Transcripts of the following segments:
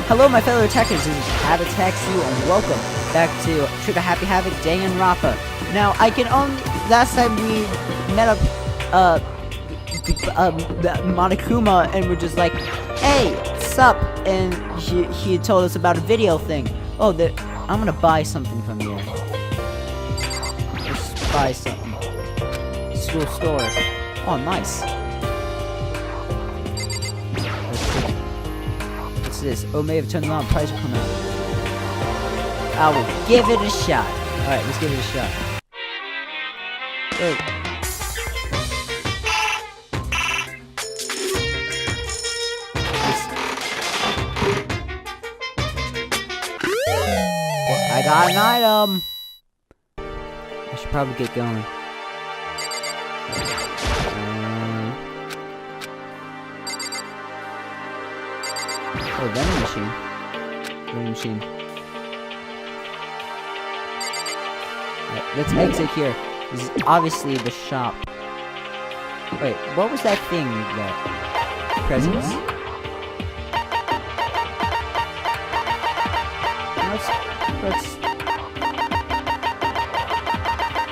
Hello, my fellow attackers. This is Havoc you, and welcome back to Trigger Happy Havoc Danganronpa. Now, I can only last time we met up Monokuma, and we're just like, "Hey, sup?" And he told us about a video thing. Oh, I'm gonna buy something from you. Just buy something. School store. Oh, nice. This. Oh, may have turned around. Price will come out. I will give it a shot. Alright, let's give it a shot. Oh. Well, I got an item. I should probably get going. Oh, vending machine. Vending machine. Right, let's exit here. This is obviously the shop. Wait, what was that thing? That presents?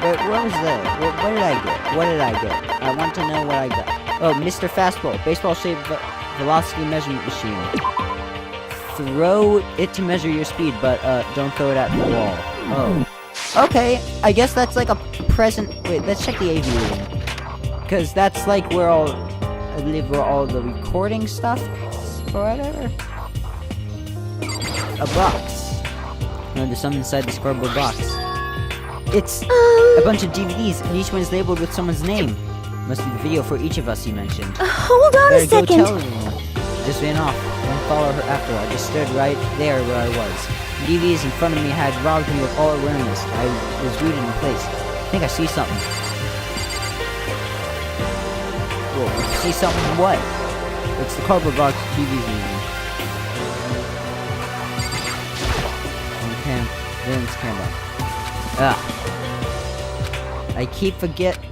Wait, what was that? What did I get? What did I get? I want to know what I got. Oh, Mr. Fastball. Baseball-shaped velocity measurement machine. Throw it to measure your speed, but don't throw it at the wall. Oh. Okay, I guess that's like a present. Wait, let's check the AV room. Because that's like where I believe where all the recording stuff is, or whatever. A box. No, there's something inside this cardboard box. It's a bunch of DVDs, and each one is labeled with someone's name. Must be the video for each of us, he mentioned. Hold on a second. Go tell everyone. Just ran off. Don't follow her after. I just stood right there where I was. The DVDs in front of me had robbed me of all awareness. I was rooted in place. I think I see something. Whoa, you see something? What? It's the cardboard box DVDs moving. Then it's camera. Ah. I keep forgetting.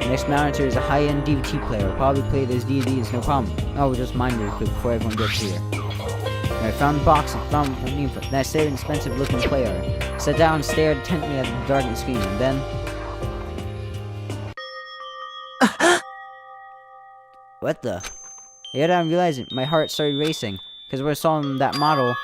Next monitor is a high-end DVD player. I'll probably play those DVDs, no problem. Oh, we'll just mine real quick before everyone gets here. I found the box and found my name for it. Then I stared at an expensive-looking player. I sat down and stared intently at the darkened screen, and then... What the? Yet I realized it. My heart started racing. Because when I saw that model,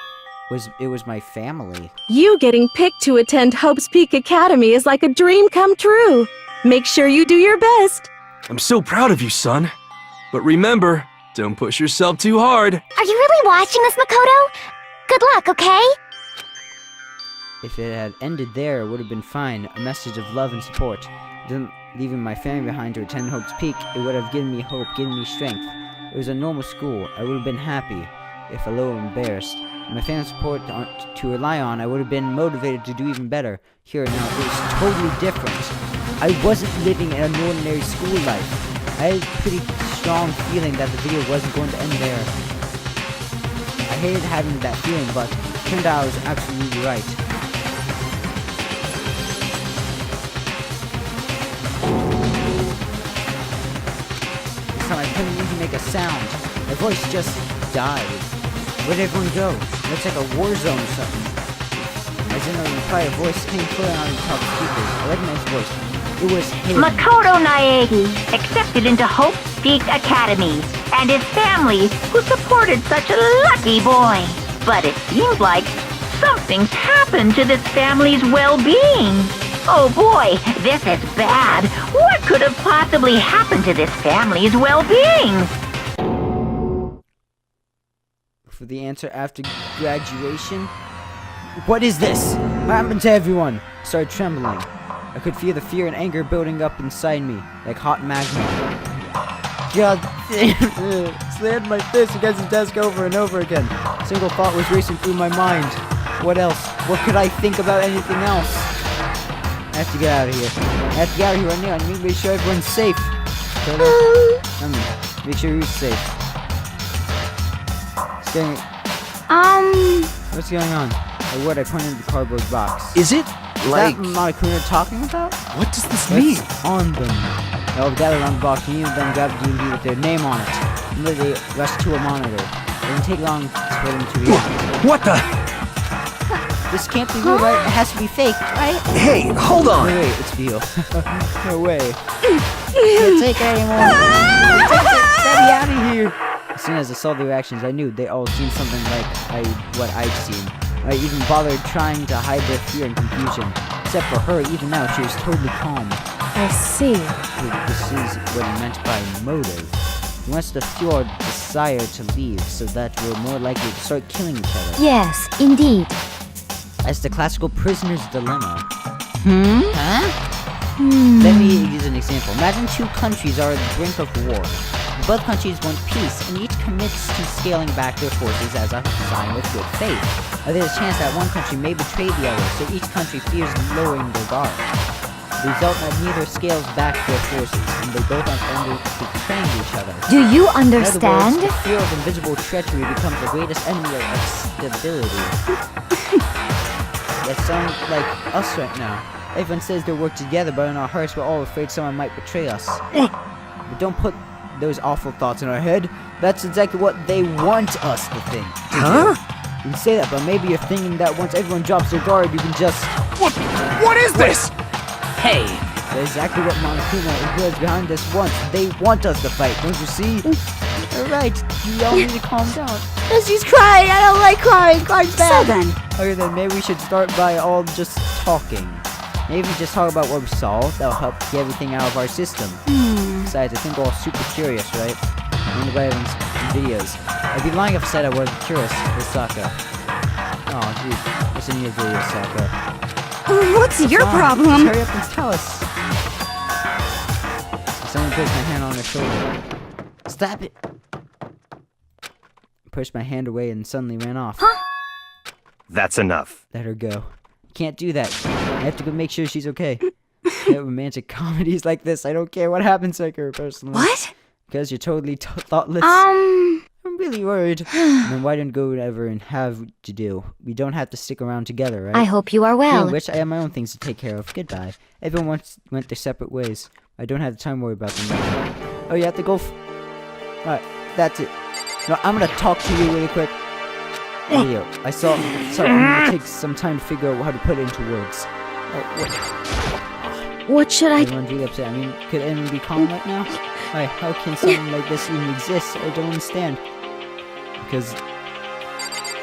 it was my family. You getting picked to attend Hope's Peak Academy is like a dream come true. Make sure you do your best. I'm so proud of you, son. But remember, don't push yourself too hard. Are you really watching this, Makoto? Good luck, okay? If it had ended there, it would have been fine. A message of love and support. Then leaving my family behind to attend Hope's Peak, it would have given me hope, given me strength. It was a normal school. I would have been happy, if a little embarrassed. My family support to rely on, I would have been motivated to do even better. Here now, it was totally different. I wasn't living in an ordinary school life. I had a pretty strong feeling that the video wasn't going to end there. I hated having that feeling, but it turned out I was absolutely right. This time I couldn't even make a sound. My voice just died. Where did everyone go? Looks like a war zone or something. As in a reply, a voice came clear on the top speakers. I recognized the voice. It was him. Makoto Naegi, accepted into Hope Peak Academy, and his family, who supported such a lucky boy. But it seems like something's happened to this family's well-being. Oh boy, this is bad. What could have possibly happened to this family's well-being? For the answer after graduation? What is this? What happened to everyone? I started trembling. I could feel the fear and anger building up inside me, like hot magma. God damn! Slammed my fist against the desk over and over again. A single thought was racing through my mind. What else? What could I think about anything else? I have to get out of here. I have to get out of here right now. I need to make sure everyone's safe. Make sure you're safe. What's going on? Or what? I pointed at the cardboard box. Is it like... Is that Monokuma talking about? What does this mean? On them. They'll gather around the box, and you then grab the DVD with their name on it. Immediately rushed to a monitor. It didn't take long for them to react. What the? This can't be real, right? It has to be fake, right? Hey, hold on! Wait, it's real. No way. Can't take it anymore. Get me out of here. As soon as I saw the reactions, I knew they all seen something like what I'd seen. I even bothered trying to hide their fear and confusion. Except for her, even now, she was totally calm. I see. This is what he meant by motive. He wants to fuel our desire to leave so that we're more likely to start killing each other. Yes, indeed. As the classical prisoner's dilemma. Huh? Let me use an example. Imagine two countries are at the brink of war. Both countries want peace, and each commits to scaling back their forces as a sign with good faith. There's a chance that one country may betray the other, so each country fears lowering their guard. The result that neither scales back their forces, and they both are under betraying each other. Do you In other words, understand? the fear of invisible treachery becomes the greatest enemy of stability. That sounds like us right now. Everyone says they work together, but in our hearts we're all afraid someone might betray us. But don't put those awful thoughts in our head. That's exactly what they want us to think. Huh? You can say that, but maybe you're thinking that once everyone drops their guard, you can just... What is this? Hey! That's exactly what Monokuma and whoever's behind us want. They want us to fight, don't you see? Alright, you all need to calm down. She's crying! I don't like crying! Crying's bad! So then, Okay, then maybe we should start by all just talking. Maybe just talk about what we saw. That'll help get everything out of our system. Besides, I think we're all super curious, right? Anybody on videos. I'd be lying if I said I wasn't curious, Osaka. Oh, dude. What's in your video, Osaka? what's your Just problem? hurry up and tell us. Someone placed my hand on her shoulder. Stop it! Pushed my hand away and suddenly ran off. That's enough. Let her go. Can't do that. I have to go make sure she's okay. Romantic comedies like this, I don't care what happens to her personally. What? Because you're totally thoughtless. I'm really worried. Then why don't go whatever and have to do? We don't have to stick around together, right? I hope you are Speaking well. of which, I have my own things to take care of. Goodbye. Everyone went their separate ways. I don't have the time to worry about them now. Oh, you have to go Alright, that's it. No, I'm gonna talk to you really quick. Video. Sorry, I'm gonna take some time to figure out how to put it into words. What should I... Everyone's really upset. I mean, could anyone be calm right now? Hi, how can something like this even exist? I don't understand. Because...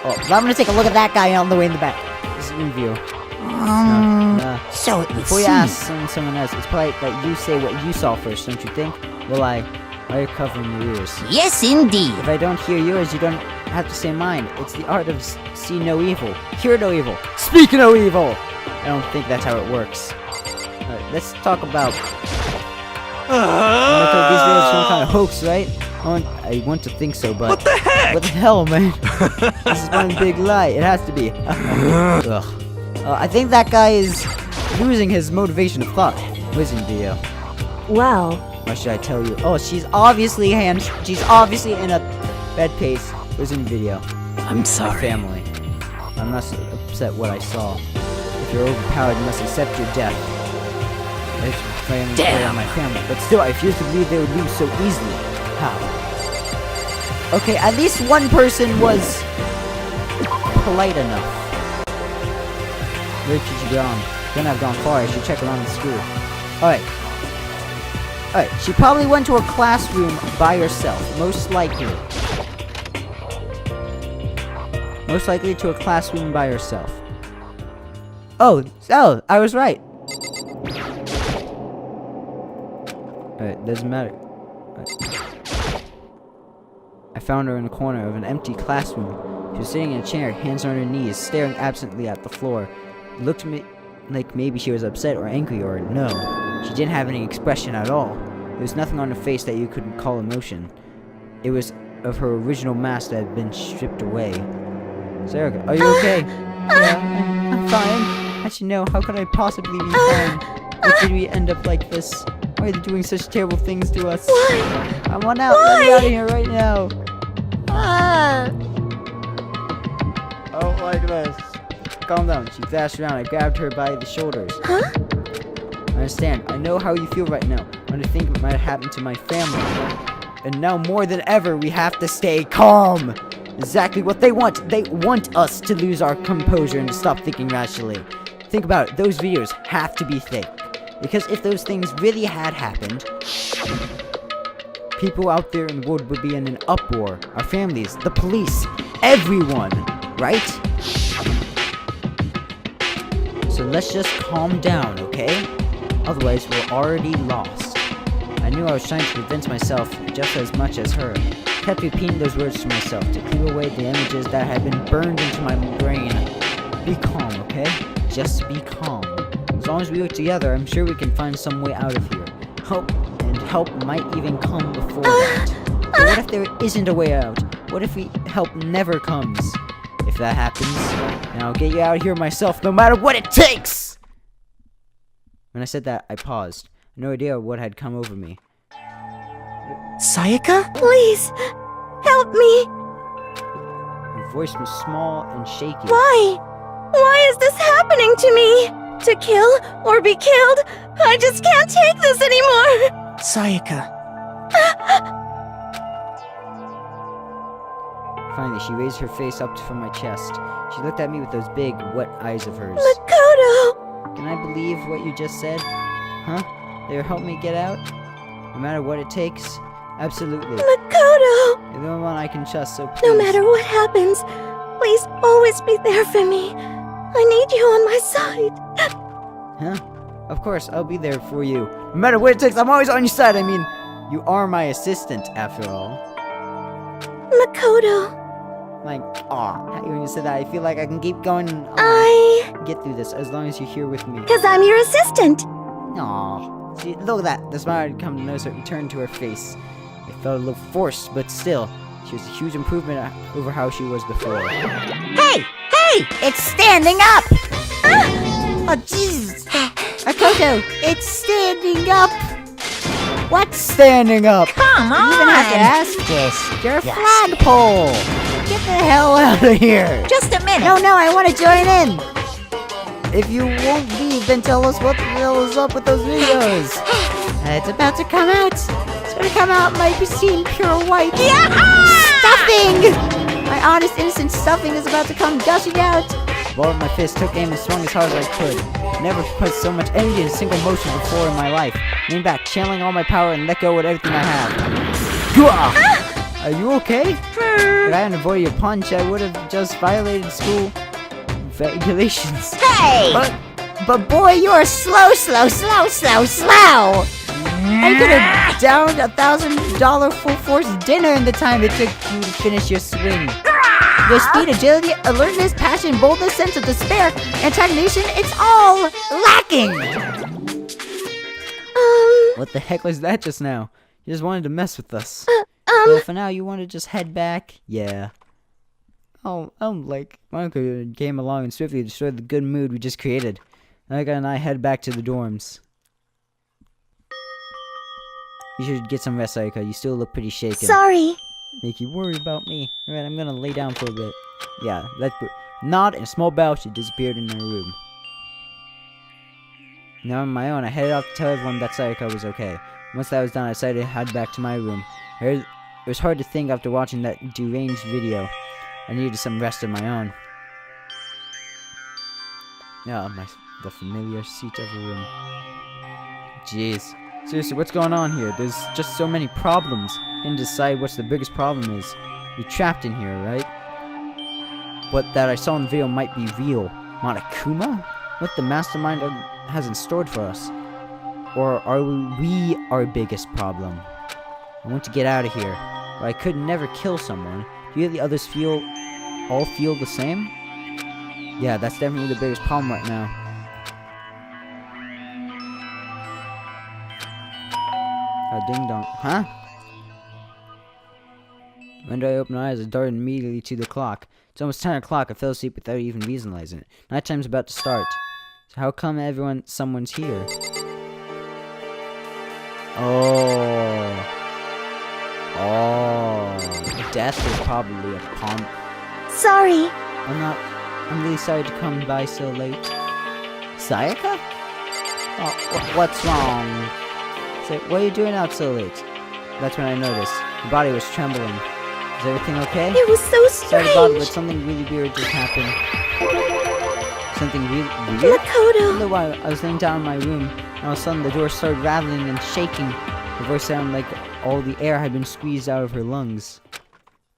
Oh, well, I'm gonna take a look at that guy on the way in the back. This is an interview. So it would Before you seem. ask someone else, it's probably that you say what you saw first, don't you think? Well, why are you covering your ears? Yes, indeed. If I don't hear yours, you don't have to say mine. It's the art of see no evil, hear no evil, speak no evil! I don't think that's how it works. Alright, let's talk about... I thought these videos some kind of hoax, right? I want to think so, but... What the heck? What the hell, man? This is one big lie. It has to be. Ugh. I think that guy is losing his motivation of thought. Listen, video. Well, What should I tell you? Oh, she's obviously she's obviously in a bad pace. Listen, video. I'm My sorry. family. I'm not so upset what I saw. If you're overpowered, you must accept your death. It's family, Damn. my family. But still, I refuse to believe they would lose so easily. How? Okay, at least one person was polite enough. Where should you gone? Couldn't have gone far. I should check around the school. Alright. Alright, she probably went to her classroom by herself. Most likely. Most likely to a classroom by herself. Oh, I was right. Alright, doesn't matter. Alright. I found her in a corner of an empty classroom. She was sitting in a chair, hands on her knees, staring absently at the floor. It looked to me like maybe she was upset or angry or no. She didn't have any expression at all. There was nothing on her face that you could call emotion. It was of her original mask that had been stripped away. Sarah, are you okay? Yeah, I'm fine. Actually, no, how could I possibly be fine? Why did we end up like this? Why are they doing such terrible things to us? why? I want out. Let me out of here right now. Oh, like this. Calm down. She dashed around. I grabbed her by the shoulders. Huh? I understand. I know how you feel right now. When I think it might have happened to my family. And now more than ever, we have to stay calm. Exactly what they want. They want us to lose our composure and to stop thinking rationally. Think about it. Those videos have to be fake. Because if those things really had happened, people out there in the world would be in an uproar. Our families, the police, everyone, right? So let's just calm down, okay? Otherwise, we're already lost. I knew I was trying to convince myself just as much as her. I kept repeating those words to myself to clear away the images that had been burned into my brain. Be calm, okay? Just be calm. As long as we work together, I'm sure we can find some way out of here. Help might even come before that. But what if there isn't a way out? What if help never comes? If that happens, then I'll get you out of here myself, no matter what it takes! When I said that, I paused. No idea what had come over me. Sayaka? Please, help me. Her voice was small and shaky. Why? Why is this happening to me? To kill or be killed? I just can't take this anymore. Sayaka. Finally, she raised her face up from my chest. She looked at me with those big, wet eyes of hers. Makoto! Can I believe what you just said? Huh? They'll help me get out? No matter what it takes? Absolutely. Makoto! You're the only one I can trust, so please. No matter what happens, please always be there for me. I need you on my side. Huh? Of course, I'll be there for you. No matter what it takes, I'm always on your side. I mean, you are my assistant, after all. Makoto. Like, aw, when you said that, I feel like I can keep going and get through this as long as you're here with me. 'Cause I'm your assistant. Aw. See, look at that. The smile had come to notice it returned to her face. It felt a little forced, but still, she was a huge improvement over how she was before. Hey! Hey! It's standing up! Oh, Jesus! Makoto, it's standing up! What's standing up? Come on! You even have to ask this. You're a flagpole! Get the hell out of here! Just a minute! No, I want to join in! If you won't leave, then tell us what the hell is up with those videos! It's about to come out! It's gonna come out my pristine, pure white! Stuffing! My honest, innocent stuffing is about to come gushing out! I balled up my fist, took aim, and swung as hard as I could. Never put so much energy in a single motion before in my life. Leaned back, channeling all my power, and let go with everything I have. Gah! Are you okay? If I hadn't avoided your punch, I would have just violated school regulations. Hey! But boy, you are slow! I could have downed $1,000 full force dinner in the time it took you to finish your swing. Your speed, agility, alertness, passion, boldness, sense of despair, antagonization, it's all lacking! What the heck was that just now? You just wanted to mess with us. Well, for now, you want to just head back? Yeah. Like, my uncle came along and swiftly destroyed the good mood we just created. Nika and I head back to the dorms. You should get some rest, Ayaka. You still look pretty shaken. Sorry. Make you worry about me. Alright, I'm gonna lay down for a bit. Yeah, nod and a small bow, she disappeared in her room. Now on my own, I headed off to tell everyone that Sayaka was okay. Once that was done, I decided to head back to my room. It was hard to think after watching that deranged video. I needed some rest of my own. Yeah, the familiar seat of the room. Jeez. Seriously, what's going on here? There's just so many problems. And decide what's the biggest problem is. You're trapped in here, right? What that I saw in the video might be real. Monokuma? What the mastermind has in store for us? Or are we our biggest problem? I want to get out of here. But I could never kill someone. Do the others all feel the same? Yeah, that's definitely the biggest problem right now. Ding dong. Huh? When did I open my eyes? I darted immediately to the clock. It's almost 10 o'clock. I fell asleep without even realizing it. Nighttime's about to start. So how come someone's here? Oh. Death is probably a pump. Sorry. I'm really sorry to come by so late. Sayaka? Oh, what's wrong? So, what are you doing out so late? That's when I noticed. Her body was trembling. Is everything okay? It was so Sorry to bother, but strange. something really weird just happened. Something really weird? A Makoto. little while, I was laying down in my room, and all of a sudden the door started rattling and shaking. Her voice sounded like all the air had been squeezed out of her lungs.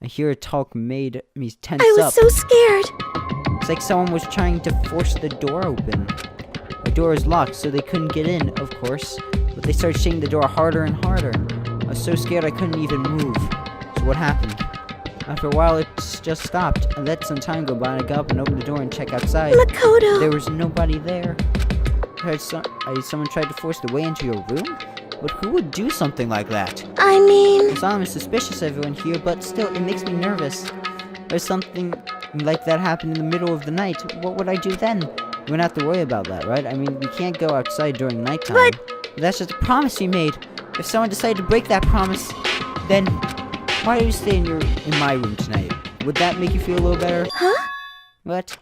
I hear her talk made me tense I was up. so scared. It's like someone was trying to force the door open. The door is locked, so they couldn't get in, of course. But they started shaking the door harder and harder. I was so scared I couldn't even move. So what happened? After a while, it just stopped. I let some time go by, and I got up and opened the door and checked outside. Makoto. There was nobody there. Someone tried to force the way into your room? But who would do something like that? I mean, It's not suspicious of everyone here, but still, it makes me nervous. There's something like that happened in the middle of the night. What would I do then? We don't have to worry about that, right? I mean, we can't go outside during nighttime. But- That's just a promise we made. If someone decided to break that promise, then why do you stay in my room tonight? Would that make you feel a little better? huh? What?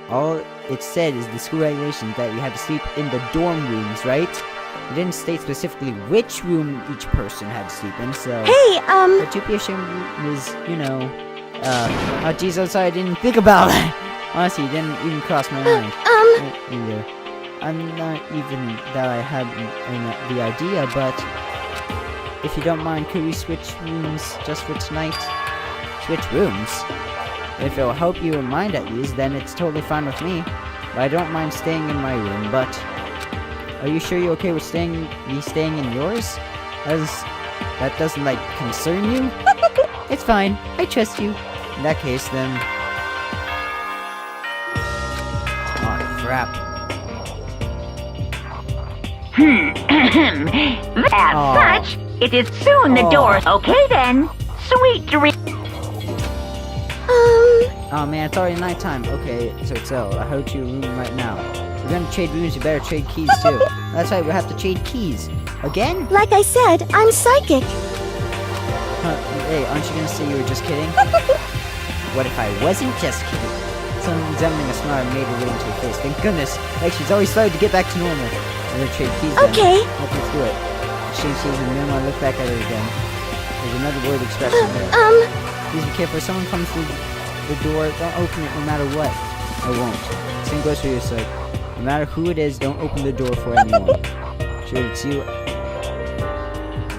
All it said is the school regulations that you had to sleep in the dorm rooms, right? It didn't state specifically which room each person had to sleep in, so... Hey, But to be ashamed is, you know... oh geez, I'm sorry, I didn't think about that! Honestly, it didn't even cross my mind. Either. I'm not even that I had the idea, but... If you don't mind, could we switch rooms just for tonight? Switch rooms? If it'll help you in mind at least, then it's totally fine with me. But I don't mind staying in my room, but... Are you sure you're okay with me staying in yours? That doesn't, like, concern you? It's fine. I trust you. In that case, then... Oh, crap. As Aw. such, it is soon the Aw. doors. Okay then. Sweet dreams. Oh man, it's already nighttime. Okay, so I heard your room right now. If you're gonna trade rooms, you better trade keys too. That's right, we have to trade keys. Again? Like I said, I'm psychic. Huh, hey, aren't you gonna say you were just kidding? What if I wasn't just kidding? Someone resembling a smile made her way into her face. Thank goodness. Like she's always started to get back to normal. We're gonna trade keys then. Okay. Let's do it. She sees and then I look back at her again. There's another word expression there. Please be careful. If someone comes through the door, don't open it no matter what. I won't. Same goes for you, sir. No matter who it is, don't open the door for anyone. Sure, it's you.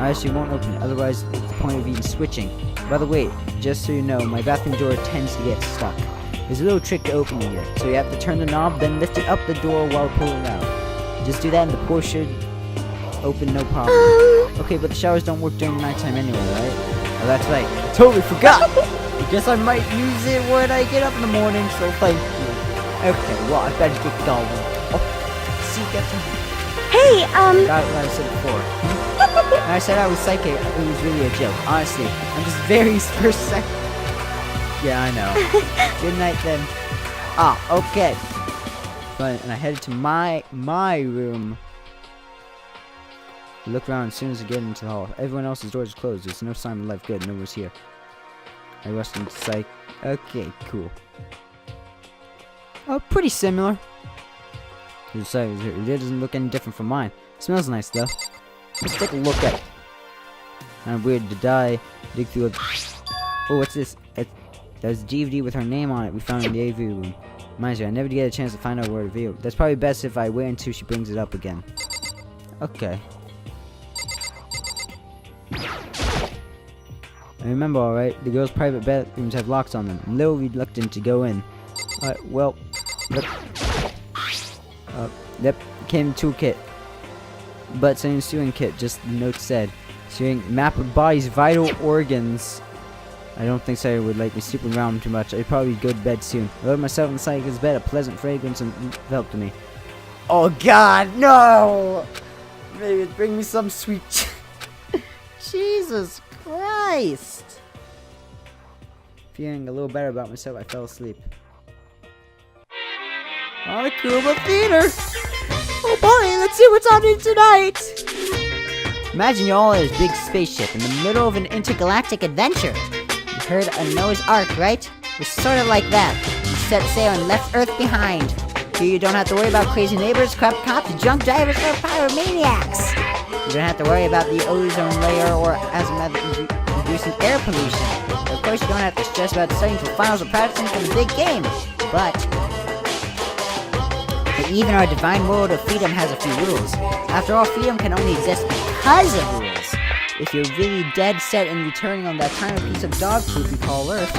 I actually won't open it, otherwise it's the point of even switching. By the way, just so you know, my bathroom door tends to get stuck. There's a little trick to opening it, so you have to turn the knob, then lift it up the door while pulling it out. Just do that and the door should open no problem. Okay, but the showers don't work during nighttime anyway, right? Oh, that's right. I totally forgot! I guess I might use it when I get up in the morning, so thank you. Okay, well, I better get going. Oh, see you guys. Hey, Got what I said before. When I said I was psychic, it was really a joke. Honestly, I'm just very for sec. Yeah, I know. Good night then. Ah, okay. But and I headed to my room. I look around as soon as I get into the hall. Everyone else's doors are closed. There's no sign of life. Good, no one's here. I rushed into psych. Okay, cool. Oh, pretty similar. Besides, it doesn't look any different from mine. Smells nice though. Let's take a look at it. Kind of weird to dig through a... Oh, what's this? There's a DVD with her name on it we found in the AV room. Reminds me, I never get a chance to find out where to view. That's probably best if I wait until she brings it up again. Okay. I remember alright, the girls' private bedrooms have locks on them. I'm a little reluctant to go in. Alright, well... Yep, came toolkit. But same sewing kit, just the note said. Sewing map of body's vital organs. I don't think Sarah would like me sleeping around too much. I'd probably go to bed soon. I love myself in the psychic's bed, a pleasant fragrance enveloped me. Oh god, no! Maybe bring me some sweet... Jesus Christ! Feeling a little better about myself, I fell asleep. Onakuma Theater! Oh boy, let's see what's happening tonight! Imagine you're all in this big spaceship in the middle of an intergalactic adventure. You heard of Noah's Ark, right? It's sort of like that. You set sail and left Earth behind. Here you don't have to worry about crazy neighbors, corrupt cops, junk drivers, or pyromaniacs. You don't have to worry about the ozone layer or azimuth some air pollution. Of course, you don't have to stress about studying for finals or practicing for the big game. But even our divine world of freedom has a few rules. After all, freedom can only exist because of rules. If you're really dead set in returning on that tiny piece of dog poop we call Earth,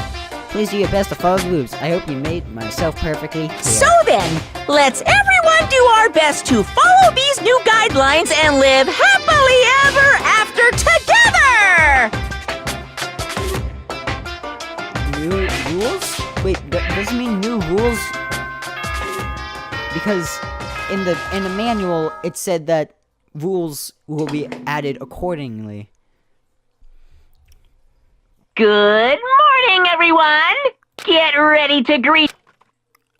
please do your best to follow the rules. I hope you made myself perfectly clear. So then, let's everyone do our best to follow these new guidelines and live happily ever after together! New rules? Wait, does it mean new rules? Because in the manual, it said that rules will be added accordingly. Good morning, everyone! Get ready to greet.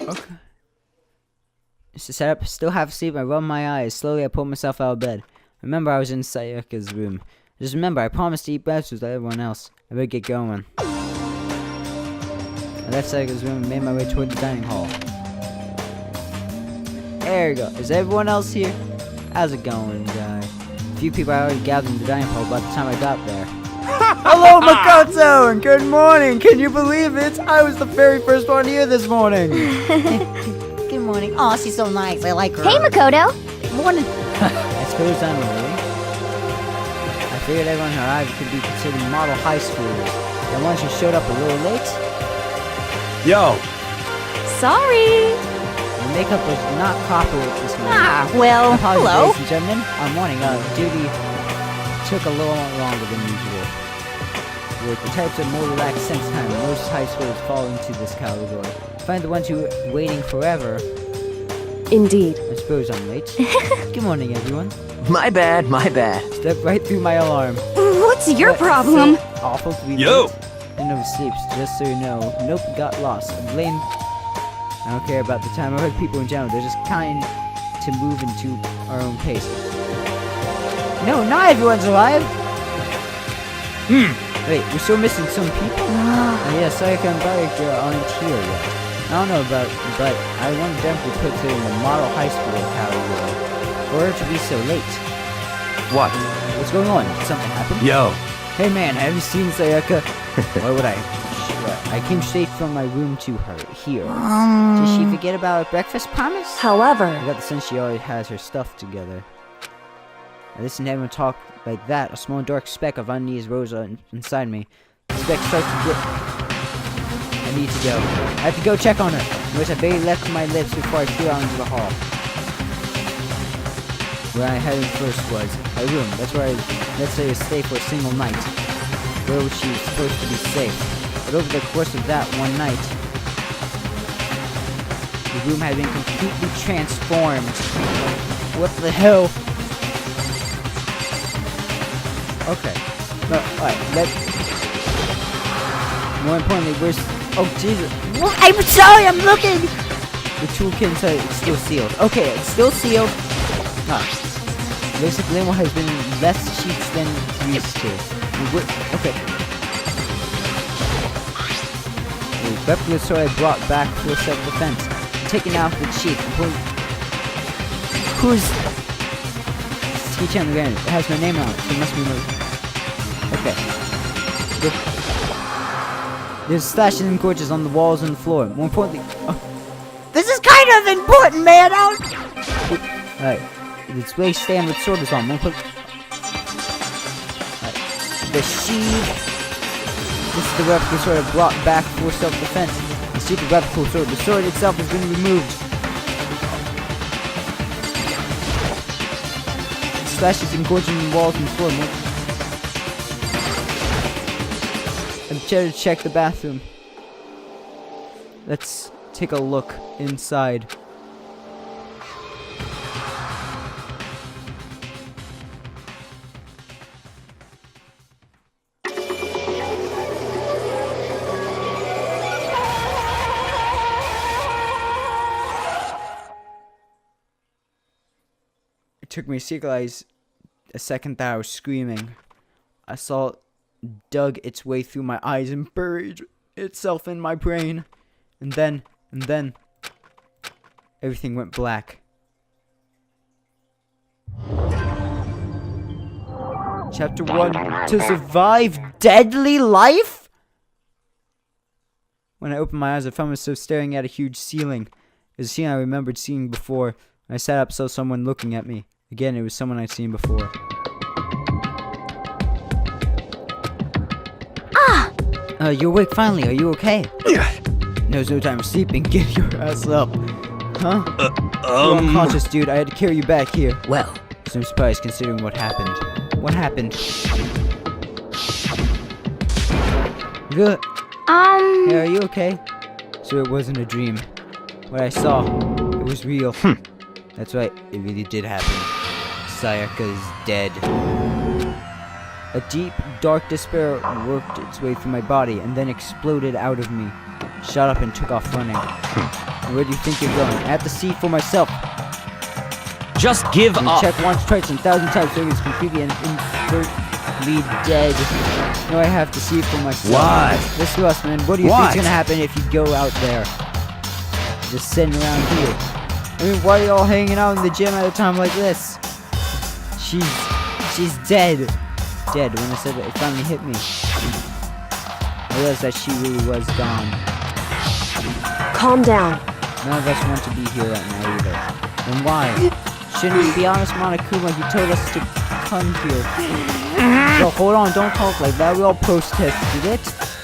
Okay. Just to set up, still half asleep, I rub my eyes. Slowly, I pull myself out of bed. Remember, I was in Sayaka's room. Just remember, I promised to eat breakfast like everyone else. I better get going. I left Sayaka's room and made my way toward the dining hall. There you go. Is everyone else here? How's it going, guy? A few people had already gathered in the dining hall by the time I got there. Hello, Makoto, and good morning. Can you believe it? I was the very first one here this morning. Good morning. Oh, she's so nice. I like her. Hey, Makoto! Morning. I suppose I'm early. I figured everyone who arrived could be considered model high schoolers. And once you showed up a little late, Yo! Sorry! the makeup was not proper this morning. Well, Apologies, hello. ladies and gentlemen. Morning. Duty took a little longer than usual. With the types of more relaxed sense time, most high schoolers fall into this category. Find the ones who are waiting forever. Indeed. I suppose I'm late. Good morning, everyone. My bad, my bad. Step right through my alarm. What's your But problem? so awful to be Yo! late and oversleeps, just so you know. Nope, got lost. I don't care about the time. I heard people in general. They're just kind to move into our own pace. No, not everyone's alive! Wait, we're still missing some people? Yeah, Sayaka and Barika aren't here yet. I don't know about, but I want them to put her in the model high school category. For her to be so late. What? What's going on? Did something happen? Yo! Hey man, have you seen Sayaka? Why would I? I came straight from my room to her, here. Did she forget about our breakfast promise? I However, got the sense she already has her stuff together. I listened to everyone talk like that. A small dark speck of unease rose inside me. The speck starts to grow. I need to go. I have to go check on her. Which I barely left my lips before I flew out into the hall. Where I headed first was my room. That's where I let her stay for a single night. Where she was supposed to be safe. But over the course of that one night, the room had been completely transformed. What the hell? Okay. No, alright, more importantly, where's... Oh, Jesus. What? I'm sorry, I'm looking. The toolkit said it's still sealed. Okay, it's still sealed. Looks like Limo has been less sheets than it's used to. Okay. The replica sword I brought back for self-defense. Taking out the sheet. Who's... Sketch on the ground. It has my name on it, so it must be my... Okay. There's slashes and gorges on the walls and the floor. More importantly... Oh. This is kind of important, man. Alright. The display stand with sword is on. More importantly... Alright. The sheath... This is the replica sword I brought back for self-defense. The sheath of replica sword. The sword itself has been removed. Slashes and gorges on the walls and the floor. I'm here to check the bathroom. Let's take a look inside. It took me a second that I was screaming. I saw it dug its way through my eyes and buried itself in my brain. And then, everything went black. Chapter 1, to survive deadly life? When I opened my eyes, I found myself staring at a huge ceiling. It was a scene I remembered seeing before. I sat up, saw someone looking at me. Again, it was someone I'd seen before. You're awake finally. Are you okay? There's no time for sleeping. Get your ass up. Huh? You're unconscious, dude. I had to carry you back here. Well, so I'm surprised considering what happened. What happened? Good. Hey, are you okay? So it wasn't a dream. What I saw, it was real. That's right, it really did happen. Sayaka's dead. A deep, dark despair worked its way through my body and then exploded out of me. Shot up and took off running. Where do you think you're going? I have to see for myself. Just give up. Check once, twice, and 1,000 times so it's completely and infertly dead. No, I have to see it for myself. What? Listen to us, man. What do you think's gonna happen if you go out there? Just sitting around here. I mean, why are you all hanging out in the gym at a time like this? She's dead. Dead. When I said it finally hit me. I realized that she really was gone. Calm down. None of us want to be here right now either. Then why? Shouldn't we be honest, Monokuma? He told us to come here. So hold on, don't talk like that. We all protested it.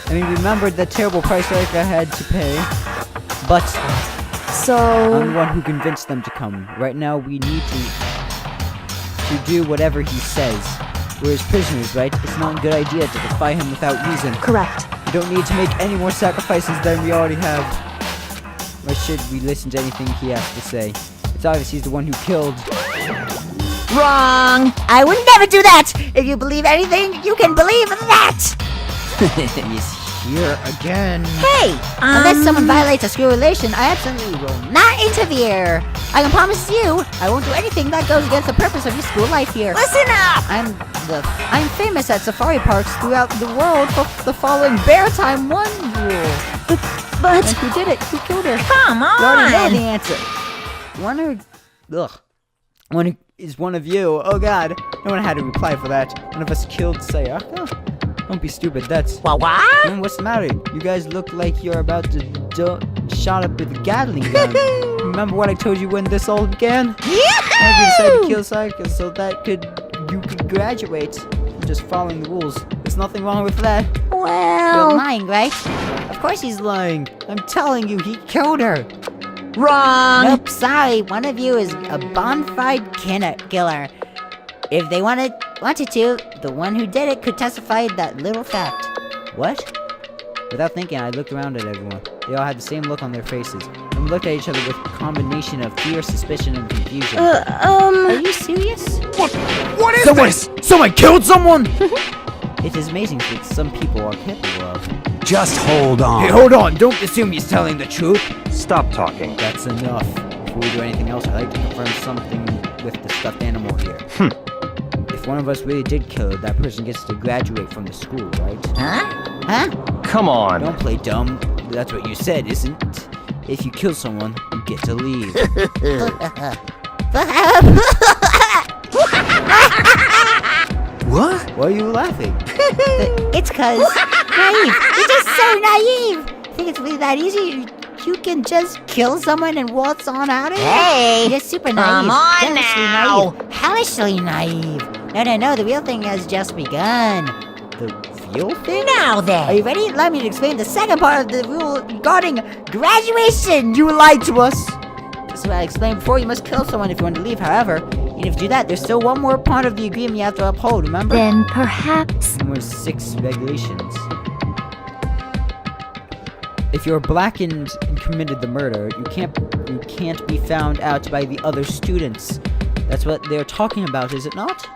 I mean, remembered the terrible price I had to pay. But So... I'm the one who convinced them to come. Right now, we need to do whatever he says. We're his prisoners, right? It's not a good idea to defy him without reason. Correct. We don't need to make any more sacrifices than we already have. Why should we listen to anything he has to say? It's obvious he's the one who killed. Wrong! I would never do that! If you believe anything, you can believe that! He's here again. Hey! Unless someone violates a school relation, I absolutely will not interfere! I can promise you, I won't do anything that goes against the purpose of your school life here. Listen up! I'm famous at safari parks throughout the world for the following Bear Time 1 rule. But... And who did it? Who killed her? Come You already know on! the answer. One who is one of you. Oh god. No one had to reply for that. One of us killed Sayaka? Don't be stupid, that's... What? What's the matter? You guys look like you're about to shot up with a Gatling gun. Remember what I told you when this all began? You decided to kill Sayaka so that you could graduate. I'm just following the rules. There's nothing wrong with that. Well... You're lying, right? Of course he's lying. I'm telling you, he killed her. Wrong! Nope, sorry. One of you is a bonafide killer. If they wanted to, the one who did it could testify that little fact. What? Without thinking, I looked around at everyone. They all had the same look on their faces. And we looked at each other with a combination of fear, suspicion, and confusion. Are you serious? What is this? Someone killed someone! It is amazing what some people are capable of. Just hold on. Hey, hold on! Don't assume he's telling the truth! Stop talking. That's enough. Before we do anything else, I'd like to confirm something with the stuffed animal here. If one of us really did kill her, that person gets to graduate from the school, right? Huh? Come on. Don't play dumb. That's what you said, isn't it? If you kill someone, you get to leave. What? Why are you laughing? It's cause naive. You're just so naive. Think it's really that easy? You can just kill someone and waltz on out of it? Hey! You're super naive. Come on Devilishly now. naive. Hellishly naive. No, the real thing has just begun. The real thing? Now Are then! you ready? Let me explain the second part of the rule regarding graduation! You lied to us! This is what I explained before. You must kill someone if you want to leave. However, even if you do that, there's still one more part of the agreement you have to uphold, remember? Then perhaps... And there's 6 regulations. If you're blackened and committed the murder, you can't be found out by the other students. That's what they're talking about, is it not?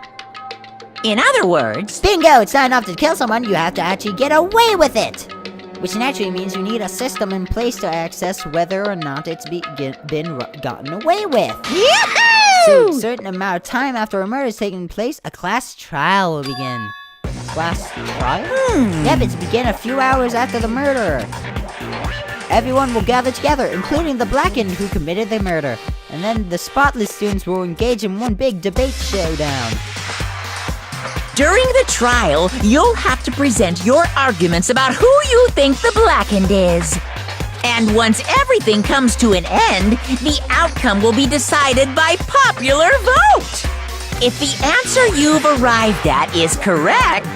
In other words, Bingo! It's not enough to kill someone, you have to actually get away with it! Which naturally means you need a system in place to access whether or not it's been gotten away with. So, a certain amount of time after a murder has taken place, a class trial will begin. Class trial? Yep, it's begin a few hours after the murder. Everyone will gather together, including the blackened who committed the murder. And then the spotless students will engage in one big debate showdown. During the trial, you'll have to present your arguments about who you think the blackened is. And once everything comes to an end, the outcome will be decided by popular vote. If the answer you've arrived at is correct,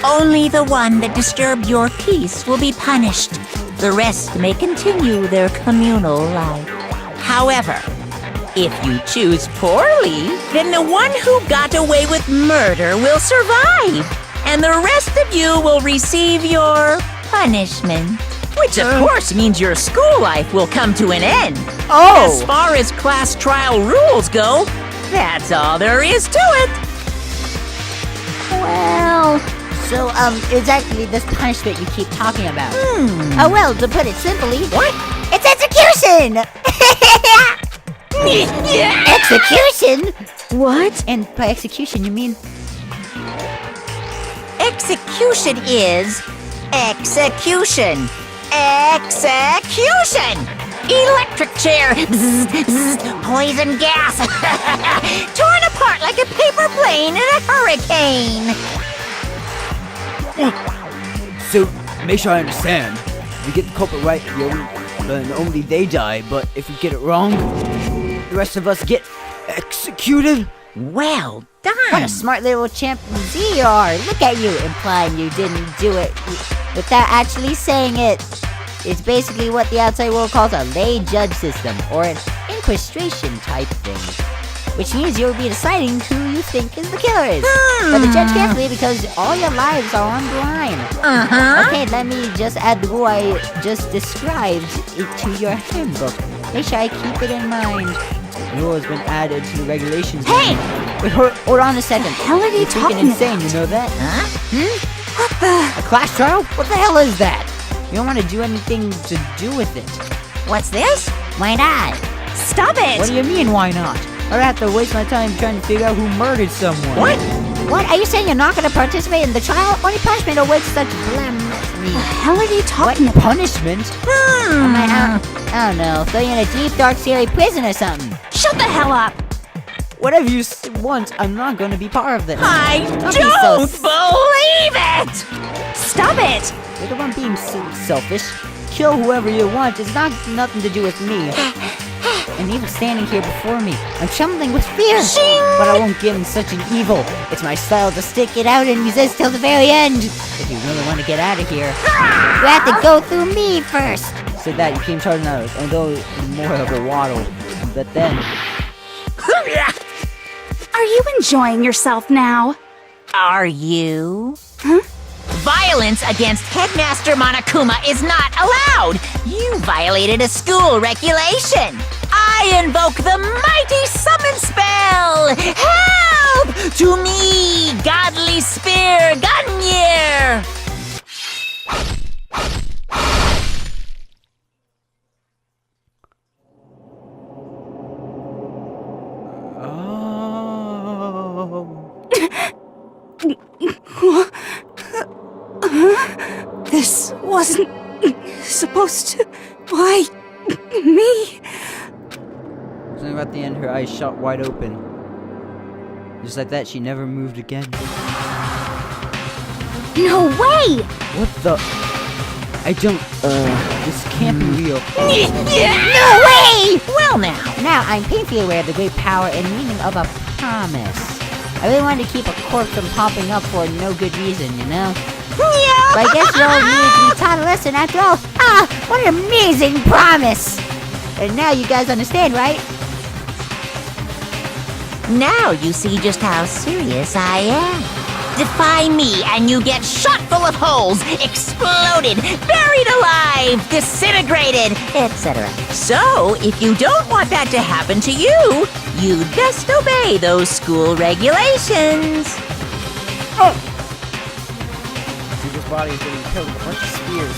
only the one that disturbed your peace will be punished. The rest may continue their communal life. However, if you choose poorly, then the one who got away with murder will survive, and the rest of you will receive your punishment. Which, of course, means your school life will come to an end. Oh! As far as class trial rules go, that's all there is to it. Well, so, exactly this punishment you keep talking about. Oh, well, to put it simply... What? It's execution! Execution? What? And by execution, you mean... Execution is execution. Execution! Electric chair! Bzz, bzz, poison gas! Torn apart like a paper plane in a hurricane! So, make sure I understand. If we get the culprit right, then only they die, but if we get it wrong, the rest of us get executed? Well done! What a smart little chimpanzee you are! Look at you, implying you didn't do it without actually saying it. It's basically what the outside world calls a lay judge system, or an inquisition type thing. Which means you'll be deciding who you think is the killer is. But the judge can't leave because all your lives are on the line. Okay, let me just add the rule I just described to your handbook. Make sure I keep it in mind. The rule has been added to the regulations. Hey! Wait, hold on a second. Hell are you You're freaking talking insane, you know that? What the? A class trial? What the hell is that? You don't want to do anything to do with it. What's this? Why not? Stop it! What do you mean, why not? I don't have to waste my time trying to figure out who murdered someone. What? What? Are you saying you're not going to participate in the trial? Only punishment awaits such blasphemy. The hell are you talking What about? punishment? I don't know. Throw you in a deep, dark, scary prison or something. Shut the hell up! Whatever you want, I'm not going to be part of it. I Don't be so don't believe it! Stop it! You're the one being so selfish. Kill whoever you want. It's not nothing to do with me. And even standing here before me, I'm trembling with fear. But I won't give him such an evil. It's my style to stick it out and resist till the very end. If you really want to get out of here, you have to go through me first. So that you came charging out, and though more of a waddle. But then... Are you enjoying yourself now? Are you? Violence against Headmaster Monokuma is not allowed! You violated a school regulation! I invoke the mighty summon spell! Help! To me, godly spear Gunyear! This wasn't supposed to... Why? Me? Something about the end, her eyes shot wide open. Just like that, she never moved again. No way! What the? I don't, this can't be real. No way! Well now, Now, I'm painfully aware of the great power and meaning of a promise. I really wanted to keep a corpse from popping up for no good reason, you know? But I guess you all needed to be taught a lesson after all. What an amazing promise! And now you guys understand, right? now you see just how serious I am. Defy me and you get shot full of holes, exploded, buried alive, disintegrated, etc. So, if you don't want that to happen to you, you'd best obey those school regulations. Her body is getting killed with a bunch of spears.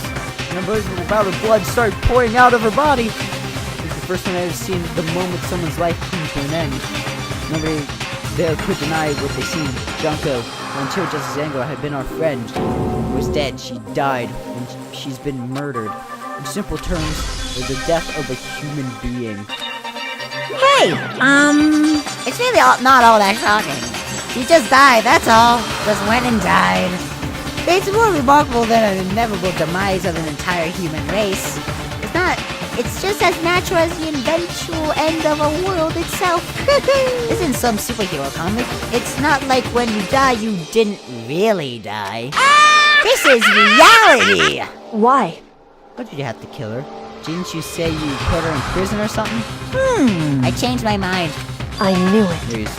And a bout of blood started pouring out of her body. It's the first time I've ever seen the moment someone's life comes to an end. Nobody there could deny what they seen. Junko, until Justice Ango had been our friend, was dead. She died, and she's been murdered. In simple terms, it was the death of a human being. Hey, It's really not all that shocking. She just died, that's all. Just went and died. It's more remarkable than an inevitable demise of an entire human race. It's just as natural as the eventual end of a world itself. This isn't some superhero comic. It's not like when you die, you didn't really die. This is reality! Why? Why did you have to kill her? Didn't you say you put her in prison or something? I changed my mind. I knew it.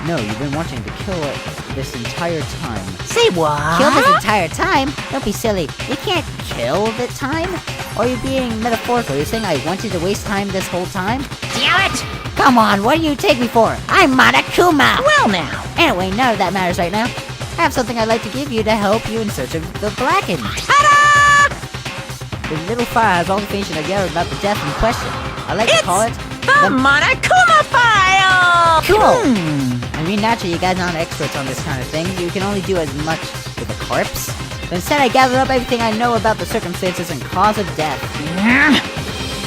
No, you've been wanting to kill her this entire time. Say what? Kill this entire time? Don't be silly. You can't kill the time? Or are you being metaphorical? You're saying I wanted to waste time this whole time? Damn it! Come on, what do you take me for? I'm Monokuma! Well now. Anyway, none of that matters right now. I have something I'd like to give you to help you in search of the Blackened. Ta-da! The little file has all the information I gathered about the death in question. I like to call it The Monokuma File! Cool! I mean, naturally, you guys aren't experts on this kind of thing. You can only do as much with a corpse. But instead, I gathered up everything I know about the circumstances and cause of death.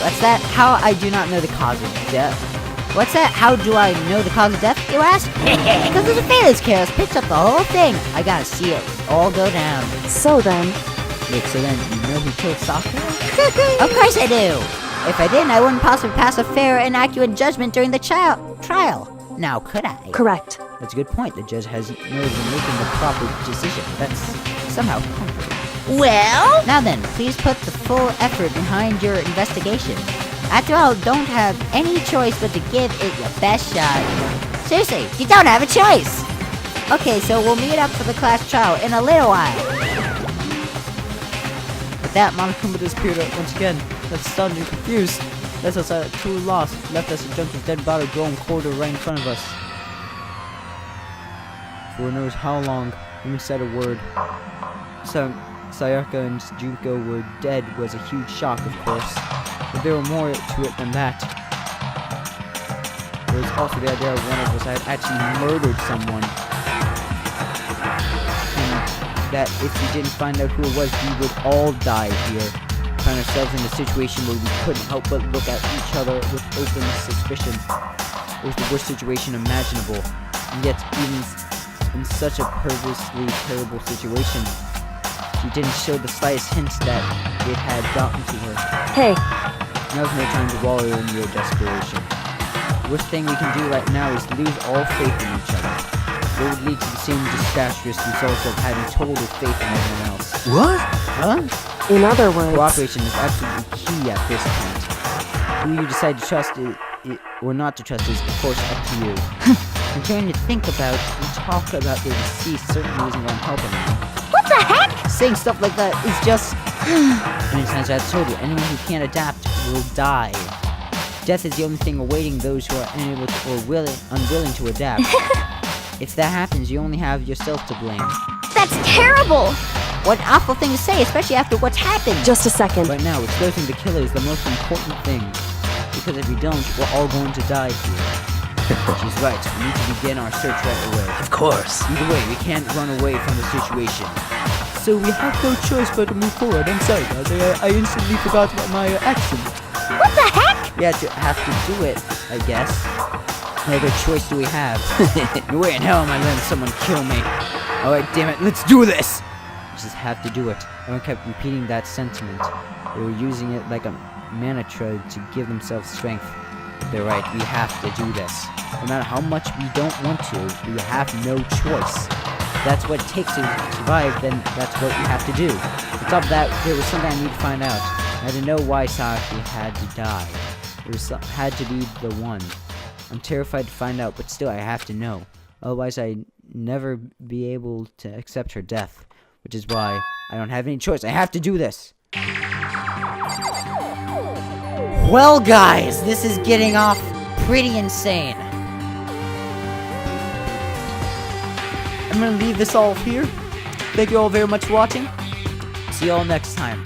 What's that? How I do not know the cause of death. What's that? How do I know the cause of death, you ask? Because there's a Phalanx Chaos picks up the whole thing. I gotta see it all go down. So then... Wait, so then, you know who killed Sakura? Of course I do! If I didn't, I wouldn't possibly pass a fair and accurate judgment during the trial. Now, could I? Correct. That's a good point. The judge has knows in making the proper decision. That's somehow comforting. Well? Now then, please put the full effort behind your investigation. After all, don't have any choice but to give it your best shot. Seriously, you don't have a choice! Okay, so we'll meet up for the class trial in a little while. With that, Monokuma disappeared once again. That's stunned and confused. Left us at a true loss. Left us a Junto's dead body growing colder right in front of us. For who knows how long, no one said a word. Sayaka and Junko were dead was a huge shock, of course. But there were more to it than that. There was also the idea of one of us had actually murdered someone. And that if we didn't find out who it was, we would all die here. Find ourselves in a situation where we couldn't help but look at each other with open suspicion. It was the worst situation imaginable. And yet, even in such a purposely terrible situation, she didn't show the slightest hint that it had gotten to her. Hey, Now's no time to wallow in your desperation. The worst thing we can do right now is lose all faith in each other. It would lead to the same disastrous results of having total faith in everyone else. What? Huh? in other words... Cooperation is absolutely key at this point. Who you decide to trust or not to trust is, of course, up to you. I'm trying to think about and talk about the deceased certainly isn't going to help anyone. What the heck? Saying stuff like that is just... Many times I've told you, anyone who can't adapt will die. Death is the only thing awaiting those who are unable to, or unwilling to adapt. If that happens, you only have yourself to blame. That's terrible! What an awful thing to say, especially after what's happened. Just a second. Right now, exposing the killer is the most important thing. Because if we don't, we're all going to die here. She's right. We need to begin our search right away. Of course. Either way, we can't run away from the situation. So we have no choice but to move forward. I'm sorry, guys. I instantly forgot about my accent. What the heck? We have to do it, I guess. What other choice do we have? No way in hell am I letting someone kill me. Alright, damn it, let's do this! We just have to do it. Everyone kept repeating that sentiment. They were using it like a mantra to give themselves strength. They're right, we have to do this. No matter how much we don't want to, we have no choice. If that's what it takes to survive, then that's what we have to do. On top of that, there was something I need to find out. I had to know why Saki had to die. Had to be the one. I'm terrified to find out, but still I have to know. Otherwise I'd never be able to accept her death. Which is why I don't have any choice. I have to do this. Well guys, this is getting off pretty insane. I'm gonna leave this all here. Thank you all very much for watching. See you all next time.